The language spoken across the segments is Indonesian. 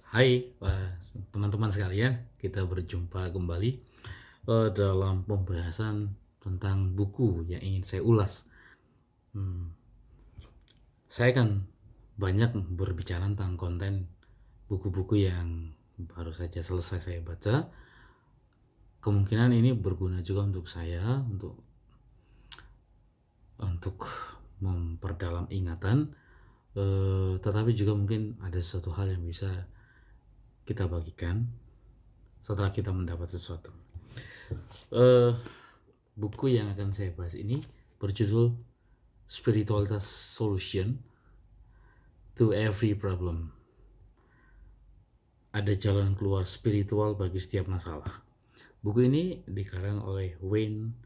Hai, teman-teman sekalian, kita berjumpa kembali dalam pembahasan tentang buku yang ingin saya ulas. Hmm, saya akan banyak berbicara tentang konten buku-buku yang baru saja selesai saya baca. Kemungkinan ini berguna juga untuk saya untuk memperdalam ingatan, tetapi juga mungkin ada sesuatu hal yang bisa kita bagikan setelah kita mendapat sesuatu. Eh, Buku yang akan saya bahas ini berjudul Spiritualitas Solution to Every Problem. Ada jalan keluar spiritual bagi setiap masalah. Buku ini dikarang oleh Wayne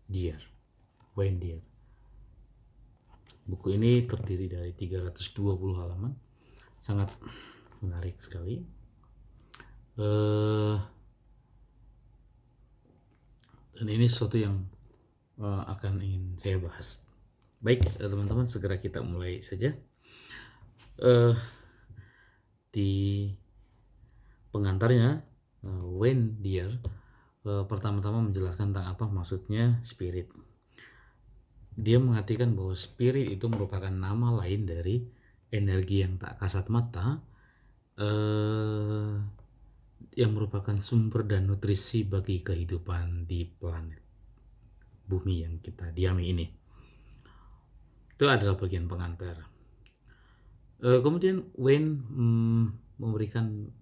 Dyer. Buku ini terdiri dari 320 halaman. Sangat menarik sekali. Dan ini sesuatu yang akan ingin saya bahas. Baik, teman-teman, segera kita mulai saja. Di pengantarnya, Wayne Dyer pertama-tama menjelaskan tentang apa maksudnya spirit. Dia mengartikan bahwa spirit itu merupakan nama lain dari energi yang tak kasat mata, yang merupakan sumber dan nutrisi bagi kehidupan di planet bumi yang kita diami ini. Itu adalah bagian pengantar. Kemudian Wayne memberikan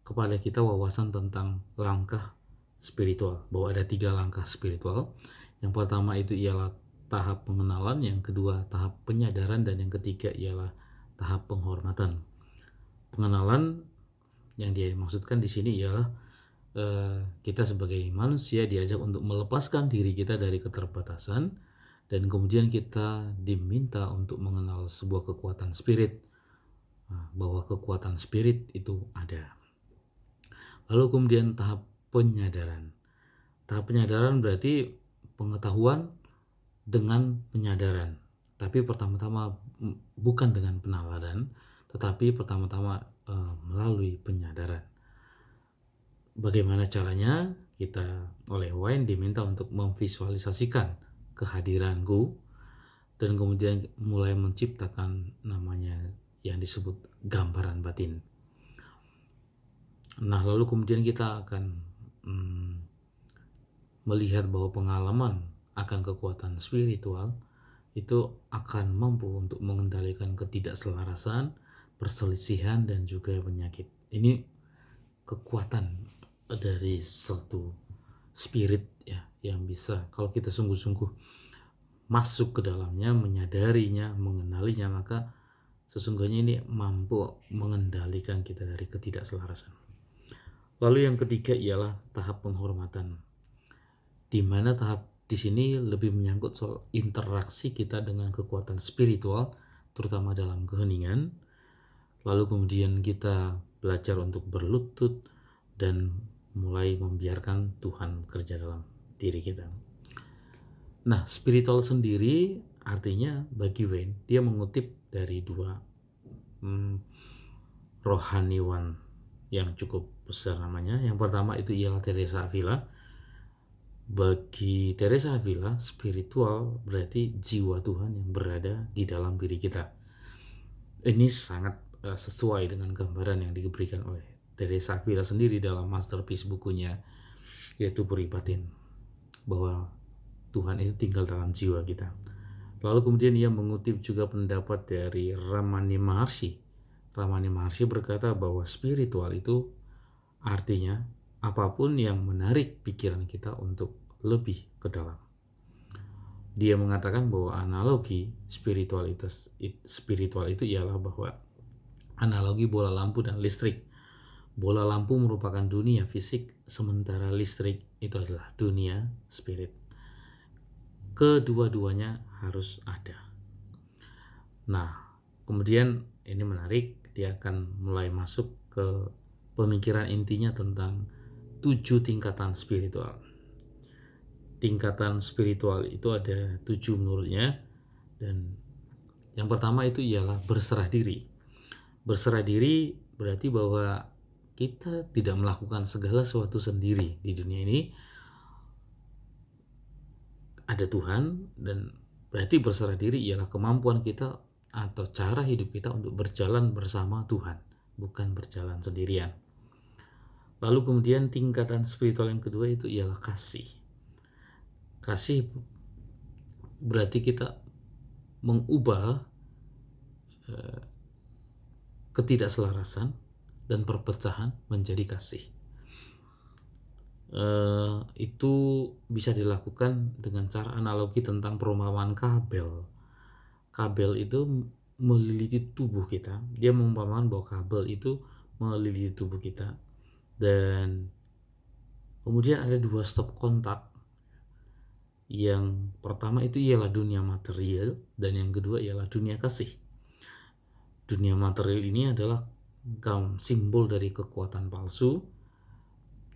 kepada kita wawasan tentang langkah spiritual, bahwa ada 3 langkah spiritual. Yang pertama itu ialah tahap pengenalan, yang kedua tahap penyadaran, dan yang ketiga ialah tahap penghormatan. Pengenalan yang dia maksudkan di sini ialah kita sebagai manusia diajak untuk melepaskan diri kita dari keterbatasan, dan kemudian kita diminta untuk mengenal sebuah kekuatan spirit, bahwa kekuatan spirit itu ada. Lalu kemudian tahap penyadaran. Tahap penyadaran berarti pengetahuan dengan penyadaran. Tapi pertama-tama bukan dengan penalaran, tetapi pertama-tama melalui penyadaran. Bagaimana caranya? Kita oleh Wayne diminta untuk memvisualisasikan kehadiranku, dan kemudian mulai menciptakan namanya yang disebut gambaran batin. Nah, lalu kemudian kita akan melihat bahwa pengalaman akan kekuatan spiritual itu akan mampu untuk mengendalikan ketidakselarasan, perselisihan, dan juga penyakit. Ini kekuatan dari satu spirit ya, yang bisa kalau kita sungguh-sungguh masuk ke dalamnya, menyadarinya, mengenalinya, maka sesungguhnya ini mampu mengendalikan kita dari ketidakselarasan. Lalu yang ketiga ialah tahap penghormatan, di mana tahap di sini lebih menyangkut soal interaksi kita dengan kekuatan spiritual, terutama dalam keheningan. Lalu kemudian kita belajar untuk berlutut dan mulai membiarkan Tuhan bekerja dalam diri kita. Nah, spiritual sendiri artinya bagi Wayne, dia mengutip dari 2 rohaniwan yang cukup besar namanya. Yang pertama itu ialah Teresa Avila. Bagi Teresa Avila, spiritual berarti jiwa Tuhan yang berada di dalam diri kita. Ini sangat sesuai dengan gambaran yang diberikan oleh Teresa Avila sendiri dalam masterpiece bukunya, yaitu Puri Batin, bahwa Tuhan itu tinggal dalam jiwa kita. Lalu kemudian ia mengutip juga pendapat dari Ramani Maharshi. Ramani Maharshi berkata bahwa spiritual itu artinya apapun yang menarik pikiran kita untuk lebih ke dalam. Dia mengatakan bahwa analogi spiritual itu ialah bahwa analogi bola lampu dan listrik. Bola lampu merupakan dunia fisik, sementara listrik itu adalah dunia spirit. Kedua-duanya harus ada. Nah, kemudian ini menarik, dia akan mulai masuk ke pemikiran intinya tentang 7 tingkatan spiritual. Tingkatan spiritual itu ada 7 menurutnya, dan yang pertama itu ialah berserah diri. Berserah diri berarti bahwa kita tidak melakukan segala sesuatu sendiri di dunia ini. Ada Tuhan, dan berarti berserah diri ialah kemampuan kita atau cara hidup kita untuk berjalan bersama Tuhan, bukan berjalan sendirian. Lalu kemudian tingkatan spiritual yang kedua itu ialah kasih. Kasih berarti kita mengubah ketidakselarasan dan perpecahan menjadi kasih. Itu bisa dilakukan dengan cara analogi tentang perumpamaan kabel. Kabel itu meliliti tubuh kita. Dia mengumpamakan bahwa kabel itu meliliti tubuh kita, dan kemudian ada dua stop kontak. Yang pertama itu ialah dunia material, dan yang kedua ialah dunia kasih. Dunia material ini adalah simbol dari kekuatan palsu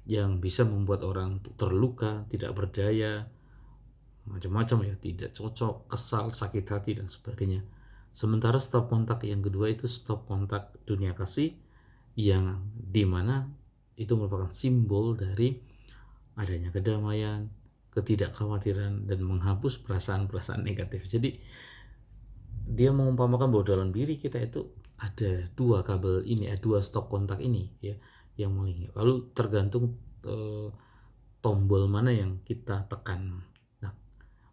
yang bisa membuat orang terluka, tidak berdaya, macam-macam ya, tidak cocok, kesal, sakit hati, dan sebagainya. Sementara stop kontak yang kedua itu stop kontak dunia kasih, yang dimana itu merupakan simbol dari adanya kedamaian, ketidakkhawatiran, dan menghapus perasaan-perasaan negatif. Jadi dia mengumpamakan bahwa dalam diri kita itu ada dua kabel ini, ada dua stop kontak ini ya, yang melingkar. Lalu tergantung tombol mana yang kita tekan. Nah,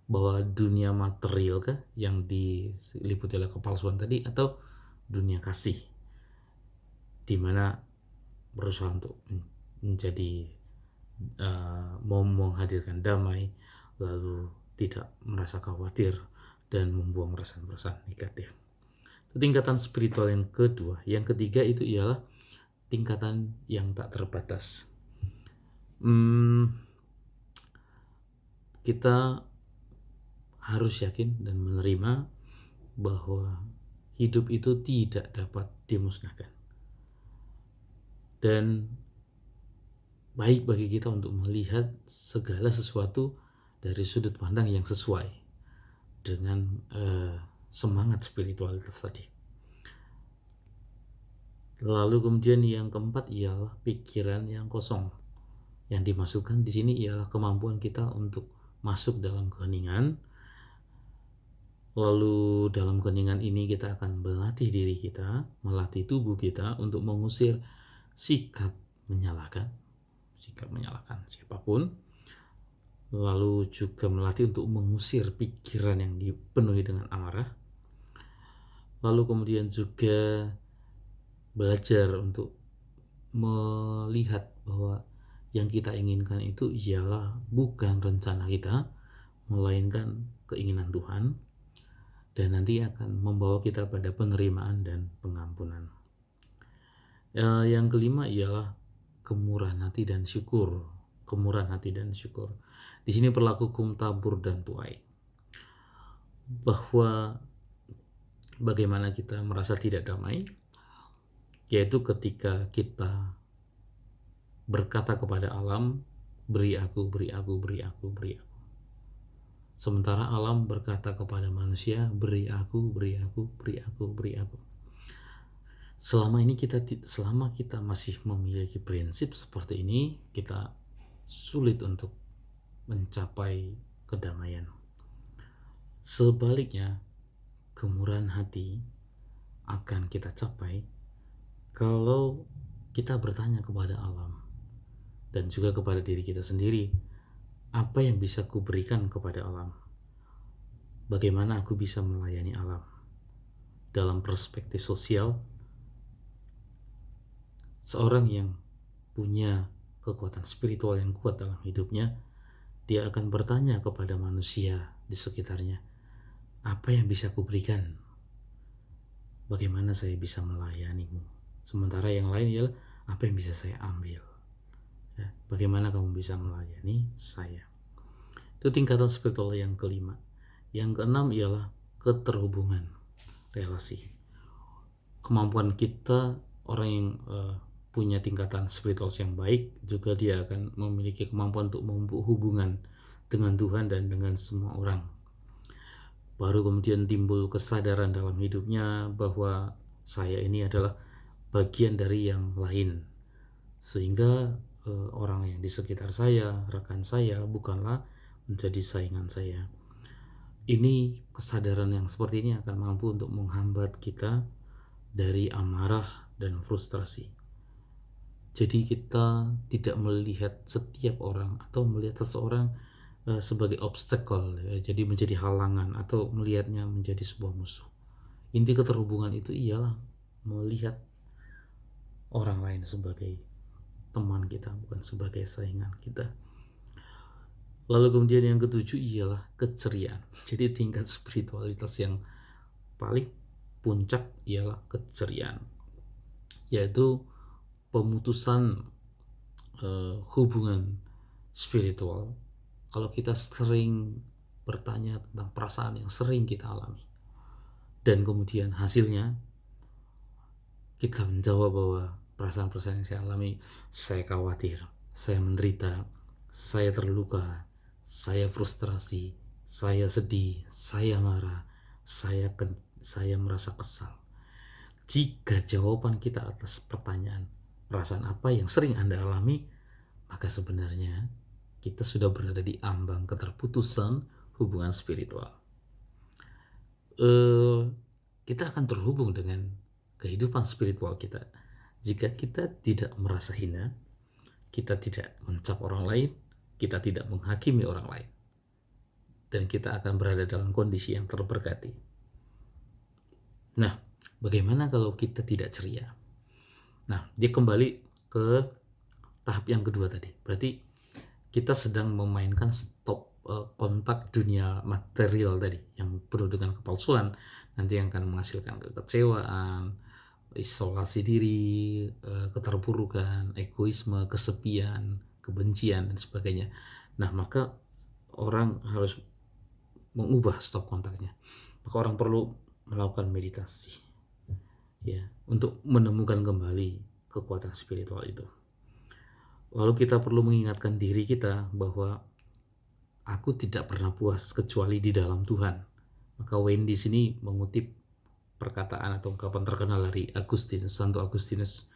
bahwa dunia material kah yang diliputi oleh kepalsuan tadi, atau dunia kasih, dimana berusaha untuk menjadi mau menghadirkan damai, lalu tidak merasa khawatir dan membuang perasaan-perasaan negatif. Itu tingkatan spiritual yang kedua. Yang ketiga itu ialah tingkatan yang tak terbatas. Kita harus yakin dan menerima bahwa hidup itu tidak dapat dimusnahkan, dan baik bagi kita untuk melihat segala sesuatu dari sudut pandang yang sesuai dengan semangat spiritualitas tadi. Lalu kemudian yang keempat ialah pikiran yang kosong. Yang dimaksudkan di sini ialah kemampuan kita untuk masuk dalam keheningan. Lalu dalam keheningan ini kita akan melatih diri kita, melatih tubuh kita untuk mengusir sikap menyalahkan siapapun. Lalu juga melatih untuk mengusir pikiran yang dipenuhi dengan amarah. Lalu kemudian juga belajar untuk melihat bahwa yang kita inginkan itu ialah bukan rencana kita, melainkan keinginan Tuhan, dan nanti akan membawa kita pada penerimaan dan pengampunan. Yang kelima ialah kemurahan hati dan syukur. Kemurahan hati dan syukur. Di sini berlaku hukum tabur dan tuai, bahwa bagaimana kita merasa tidak damai, yaitu ketika kita berkata kepada alam, beri aku, beri aku, beri aku, beri aku. Sementara alam berkata kepada manusia, beri aku, beri aku, beri aku, beri aku. Selama kita masih memiliki prinsip seperti ini, kita sulit untuk mencapai kedamaian. Sebaliknya, kemurahan hati akan kita capai kalau kita bertanya kepada alam dan juga kepada diri kita sendiri, apa yang bisa kuberikan kepada alam? Bagaimana aku bisa melayani alam? Dalam perspektif sosial, seorang yang punya kekuatan spiritual yang kuat dalam hidupnya, dia akan bertanya kepada manusia di sekitarnya, apa yang bisa kuberikan? Bagaimana saya bisa melayanimu? Sementara yang lain ialah, apa yang bisa saya ambil? Ya, bagaimana kamu bisa melayani saya? Itu tingkatan spiritual yang kelima. Yang keenam ialah keterhubungan relasi. Kemampuan kita, orang yang punya tingkatan spiritual yang baik, juga dia akan memiliki kemampuan untuk memupuk hubungan dengan Tuhan dan dengan semua orang. Baru kemudian timbul kesadaran dalam hidupnya bahwa saya ini adalah bagian dari yang lain, sehingga orang yang di sekitar saya, rekan saya, bukanlah menjadi saingan saya. Ini kesadaran yang seperti ini akan mampu untuk menghambat kita dari amarah dan frustrasi. Jadi kita tidak melihat setiap orang atau melihat seseorang sebagai obstacle, jadi menjadi halangan, atau melihatnya menjadi sebuah musuh. Inti keterhubungan itu ialah melihat orang lain sebagai teman kita, bukan sebagai saingan kita. Lalu kemudian yang ketujuh ialah keceriaan. Jadi tingkat spiritualitas yang paling puncak ialah keceriaan, yaitu pemutusan hubungan spiritual. Kalau kita sering bertanya tentang perasaan yang sering kita alami, dan kemudian hasilnya kita menjawab bahwa perasaan-perasaan yang saya alami, saya khawatir, saya menderita, saya terluka, saya frustrasi, saya sedih, saya marah, saya merasa kesal. Jika jawaban kita atas pertanyaan perasaan apa yang sering Anda alami, maka sebenarnya kita sudah berada di ambang keterputusan hubungan spiritual. Kita akan terhubung dengan kehidupan spiritual kita jika kita tidak merasa hina, kita tidak mencap orang lain, kita tidak menghakimi orang lain, dan kita akan berada dalam kondisi yang terberkati. Nah, bagaimana kalau kita tidak ceria? Nah, dia kembali ke tahap yang kedua tadi. Berarti kita sedang memainkan stop kontak dunia material tadi, yang penuh dengan kepalsuan, nanti yang akan menghasilkan kekecewaan, isolasi diri, keterpurukan, egoisme, kesepian, kebencian, dan sebagainya. Nah, maka orang harus mengubah stop kontaknya. Maka orang perlu melakukan meditasi, ya, untuk menemukan kembali kekuatan spiritual itu. Lalu kita perlu mengingatkan diri kita bahwa aku tidak pernah puas kecuali di dalam Tuhan. Maka Wayne di sini mengutip perkataan atau ungkapan terkenal dari Agustinus, Santo Agustinus,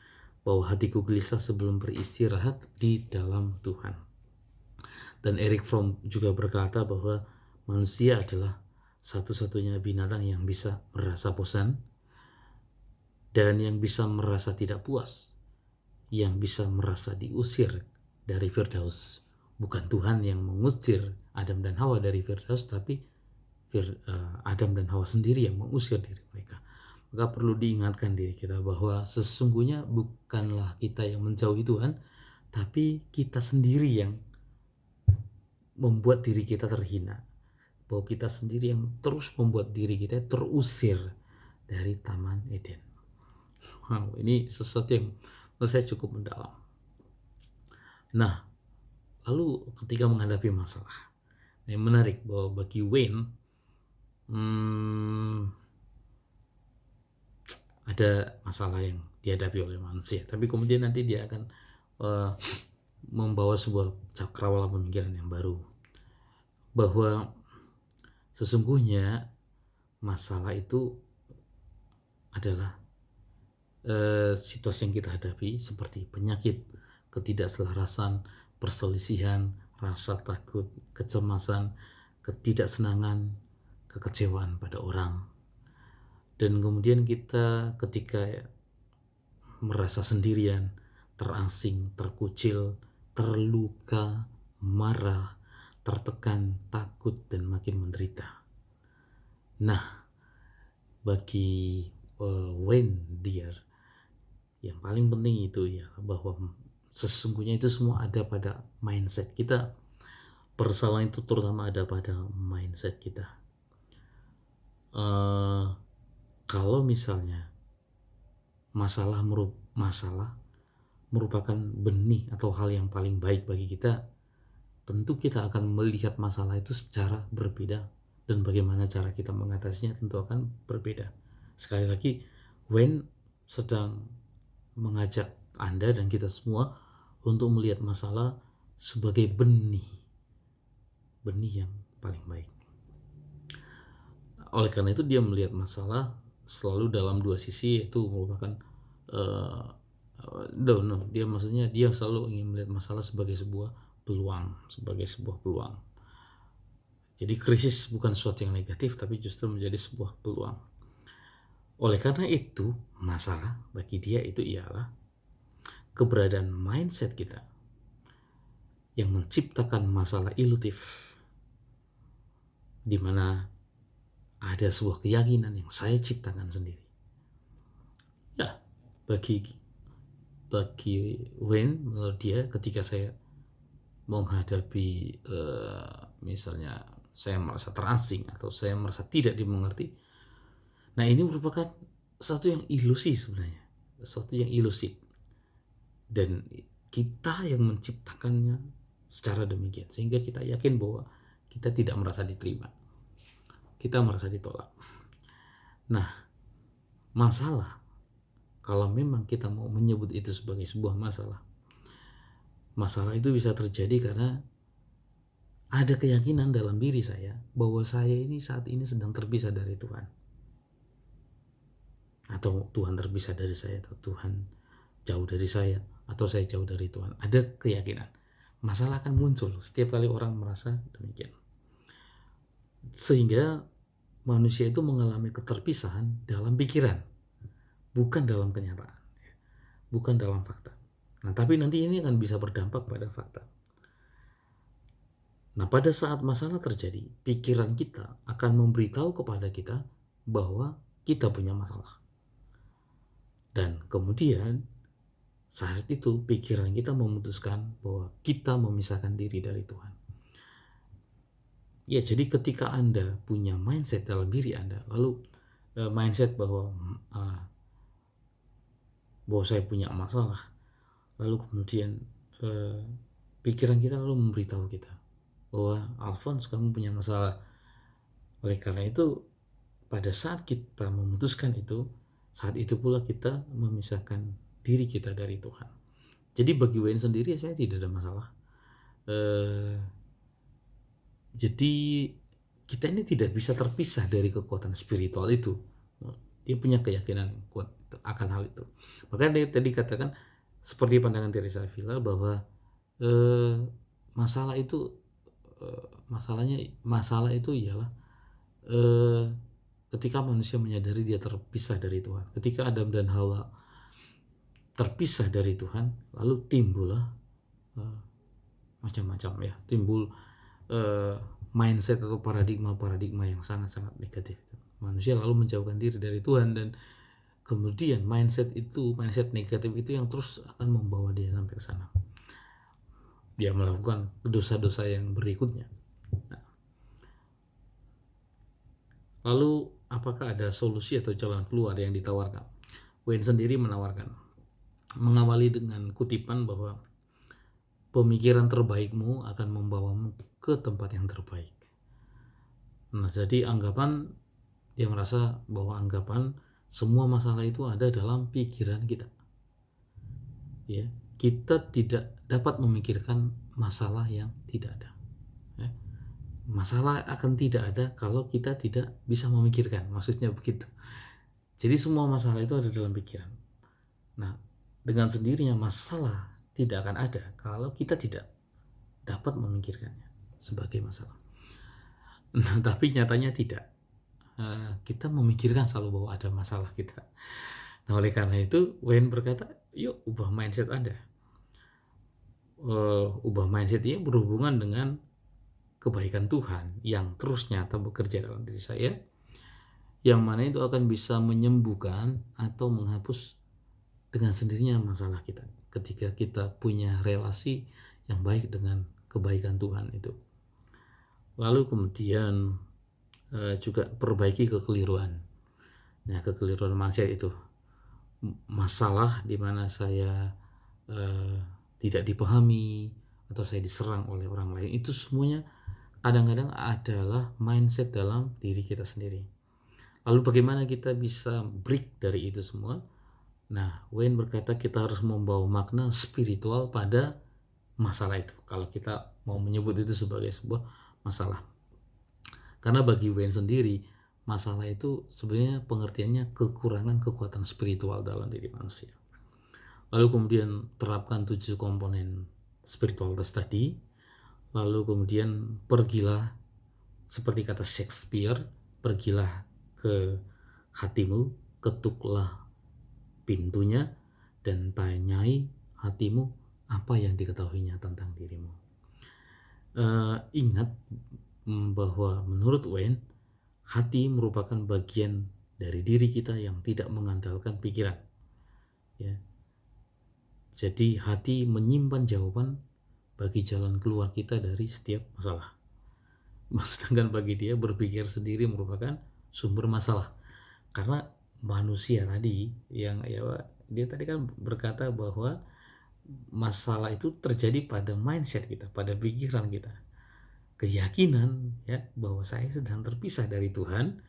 bahwa hatiku gelisah sebelum beristirahat di dalam Tuhan. Dan Erich Fromm juga berkata bahwa manusia adalah satu-satunya binatang yang bisa merasa bosan dan yang bisa merasa tidak puas, yang bisa merasa diusir dari Firdaus. Bukan Tuhan yang mengusir Adam dan Hawa dari Firdaus, tapi Adam dan Hawa sendiri yang mengusir diri mereka. Maka perlu diingatkan diri kita bahwa sesungguhnya bukanlah kita yang menjauhi Tuhan, tapi kita sendiri yang membuat diri kita terhina, bahwa kita sendiri yang terus membuat diri kita terusir dari Taman Eden. Wow, ini sesuatu yang menurut saya cukup mendalam. Nah, lalu ketika menghadapi masalah, yang menarik bahwa bagi Wayne ada masalah yang dihadapi oleh manusia, tapi kemudian nanti dia akan membawa sebuah cakrawala pemikiran yang baru, bahwa sesungguhnya masalah itu adalah situasi yang kita hadapi, seperti penyakit, ketidakselarasan, perselisihan, rasa takut, kecemasan, ketidaksenangan, kekecewaan pada orang. Dan kemudian kita ketika merasa sendirian, terasing, terkucil, terluka, marah, tertekan, takut, dan makin menderita. Nah, bagi Wayne Dyer, yang paling penting itu ya bahwa sesungguhnya itu semua ada pada mindset kita. Persoalan itu terutama ada pada mindset kita. Kalau misalnya masalah merupakan benih atau hal yang paling baik bagi kita, tentu kita akan melihat masalah itu secara berbeda, dan bagaimana cara kita mengatasinya tentu akan berbeda. Sekali lagi, Wayne sedang mengajak Anda dan kita semua untuk melihat masalah sebagai benih yang paling baik. Oleh karena itu dia melihat masalah selalu dalam dua sisi, yaitu merupakan no, dia maksudnya dia selalu ingin melihat masalah sebagai sebuah peluang. Jadi krisis bukan sesuatu yang negatif, tapi justru menjadi sebuah peluang. Oleh karena itu, masalah bagi dia itu ialah keberadaan mindset kita yang menciptakan masalah ilutif, di mana ada sebuah keyakinan yang saya ciptakan sendiri. Ya, bagi Wayne, menurut dia ketika saya menghadapi misalnya saya merasa terasing atau saya merasa tidak dimengerti, nah ini merupakan sesuatu yang ilusi sebenarnya, sesuatu yang ilusi, dan kita yang menciptakannya secara demikian sehingga kita yakin bahwa kita tidak merasa diterima, kita merasa ditolak. Nah, masalah, kalau memang kita mau menyebut itu sebagai sebuah masalah itu bisa terjadi karena ada keyakinan dalam diri saya bahwa saya ini saat ini sedang terpisah dari Tuhan, atau Tuhan terpisah dari saya, atau Tuhan jauh dari saya, atau saya jauh dari Tuhan. Ada keyakinan. Masalah akan muncul setiap kali orang merasa demikian, sehingga manusia itu mengalami keterpisahan dalam pikiran, bukan dalam kenyataan, bukan dalam fakta. Nah, tapi nanti ini akan bisa berdampak pada fakta. Nah, pada saat masalah terjadi, pikiran kita akan memberitahu kepada kita bahwa kita punya masalah. Dan kemudian saat itu pikiran kita memutuskan bahwa kita memisahkan diri dari Tuhan. Ya, jadi ketika Anda punya mindset dalam diri Anda, lalu mindset bahwa saya punya masalah, lalu kemudian pikiran kita lalu memberitahu kita bahwa Alphonse, kamu punya masalah. Oleh karena itu, pada saat kita memutuskan itu, saat itu pula kita memisahkan diri kita dari Tuhan. Jadi bagi Wayne sendiri sebenarnya tidak ada masalah. Jadi kita ini tidak bisa terpisah dari kekuatan spiritual itu. Dia punya keyakinan kuat akan hal itu. Makanya dia tadi katakan seperti pandangan Teresa Avila bahwa masalah itu ialah ketika manusia menyadari dia terpisah dari Tuhan. Ketika Adam dan Hawa terpisah dari Tuhan, lalu timbullah macam-macam ya, timbul mindset atau paradigma yang sangat-sangat negatif. Manusia lalu menjauhkan diri dari Tuhan, dan kemudian mindset negatif itu yang terus akan membawa dia sampai ke sana. Dia melakukan dosa-dosa yang berikutnya. Nah, lalu apakah ada solusi atau jalan keluar yang ditawarkan? Wayne sendiri menawarkan, mengawali dengan kutipan bahwa pemikiran terbaikmu akan membawamu ke tempat yang terbaik. Nah, jadi dia merasa bahwa anggapan semua masalah itu ada dalam pikiran kita. Ya, kita tidak dapat memikirkan masalah yang tidak ada. Ya. Masalah akan tidak ada kalau kita tidak bisa memikirkan, maksudnya begitu. Jadi semua masalah itu ada dalam pikiran. Nah, dengan sendirinya masalah tidak akan ada kalau kita tidak dapat memikirkannya sebagai masalah. Nah, tapi nyatanya tidak. Kita memikirkan selalu bahwa ada masalah kita. Nah, oleh karena itu Wayne berkata, yuk ubah mindset Anda. Ubah mindset ini berhubungan dengan kebaikan Tuhan yang terus nyata bekerja dalam diri saya, yang mana itu akan bisa menyembuhkan atau menghapus dengan sendirinya masalah kita ketika kita punya relasi yang baik dengan kebaikan Tuhan itu. Lalu kemudian juga perbaiki kekeliruan. Nah, kekeliruan mindset itu masalah di mana saya tidak dipahami atau saya diserang oleh orang lain, itu semuanya kadang-kadang adalah mindset dalam diri kita sendiri. Lalu bagaimana kita bisa break dari itu semua? Nah, Wayne berkata kita harus membawa makna spiritual pada masalah itu, kalau kita mau menyebut itu sebagai sebuah masalah. Karena bagi Wayne sendiri, masalah itu sebenarnya pengertiannya kekurangan kekuatan spiritual dalam diri manusia. Lalu kemudian terapkan 7 komponen spiritualitas tadi. Lalu kemudian pergilah, seperti kata Shakespeare, pergilah ke hatimu, ketuklah pintunya, dan tanyai hatimu apa yang diketahuinya tentang dirimu. Ingat bahwa menurut Wayne, hati merupakan bagian dari diri kita yang tidak mengandalkan pikiran. Ya. Jadi hati menyimpan jawaban bagi jalan keluar kita dari setiap masalah. Sedangkan bagi dia, berpikir sendiri merupakan sumber masalah. Karena manusia tadi yang dia tadi kan berkata bahwa masalah itu terjadi pada mindset kita, pada pikiran kita. Keyakinan ya bahwa saya sedang terpisah dari Tuhan,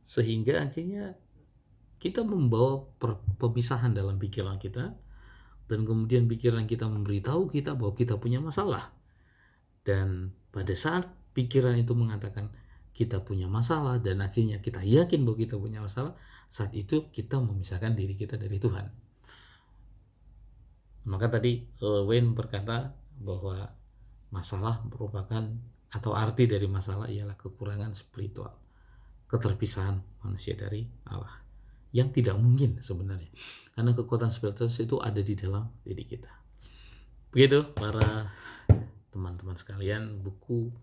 sehingga akhirnya kita membawa pemisahan dalam pikiran kita, dan kemudian pikiran kita memberitahu kita bahwa kita punya masalah. Dan pada saat pikiran itu mengatakan kita punya masalah dan akhirnya kita yakin bahwa kita punya masalah, saat itu kita memisahkan diri kita dari Tuhan. Maka tadi Wayne berkata bahwa masalah merupakan, atau arti dari masalah ialah kekurangan spiritual, keterpisahan manusia dari Allah, yang tidak mungkin sebenarnya, karena kekuatan spiritual itu ada di dalam diri kita. Begitu para teman-teman sekalian, buku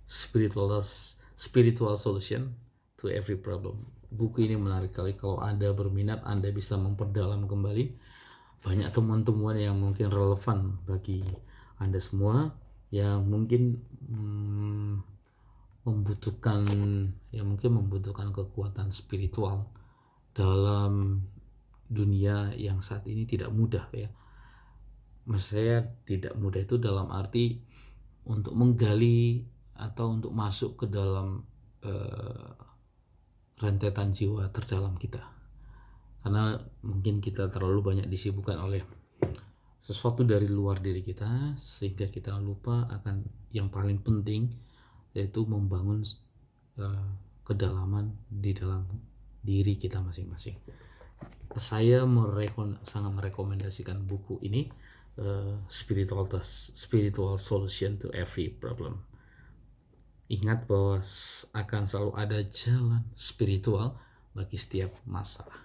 Spiritual Solution to Every Problem. Buku ini menarik sekali. Kalau Anda berminat, Anda bisa memperdalam kembali. Banyak temuan-temuan yang mungkin relevan bagi Anda semua, yang mungkin membutuhkan kekuatan spiritual dalam dunia yang saat ini tidak mudah ya. Maksud saya tidak mudah itu dalam arti untuk menggali atau untuk masuk ke dalam rentetan jiwa terdalam kita, karena mungkin kita terlalu banyak disibukkan oleh sesuatu dari luar diri kita, sehingga kita lupa akan yang paling penting, yaitu membangun kedalaman di dalam diri kita masing-masing. Saya sangat merekomendasikan buku ini, Spiritual Solution to Every Problem. Ingat bahwa akan selalu ada jalan spiritual bagi setiap masalah.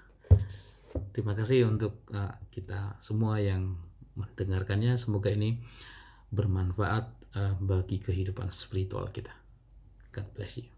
Terima kasih untuk kita semua yang mendengarkannya. Semoga ini bermanfaat bagi kehidupan spiritual kita. God bless you.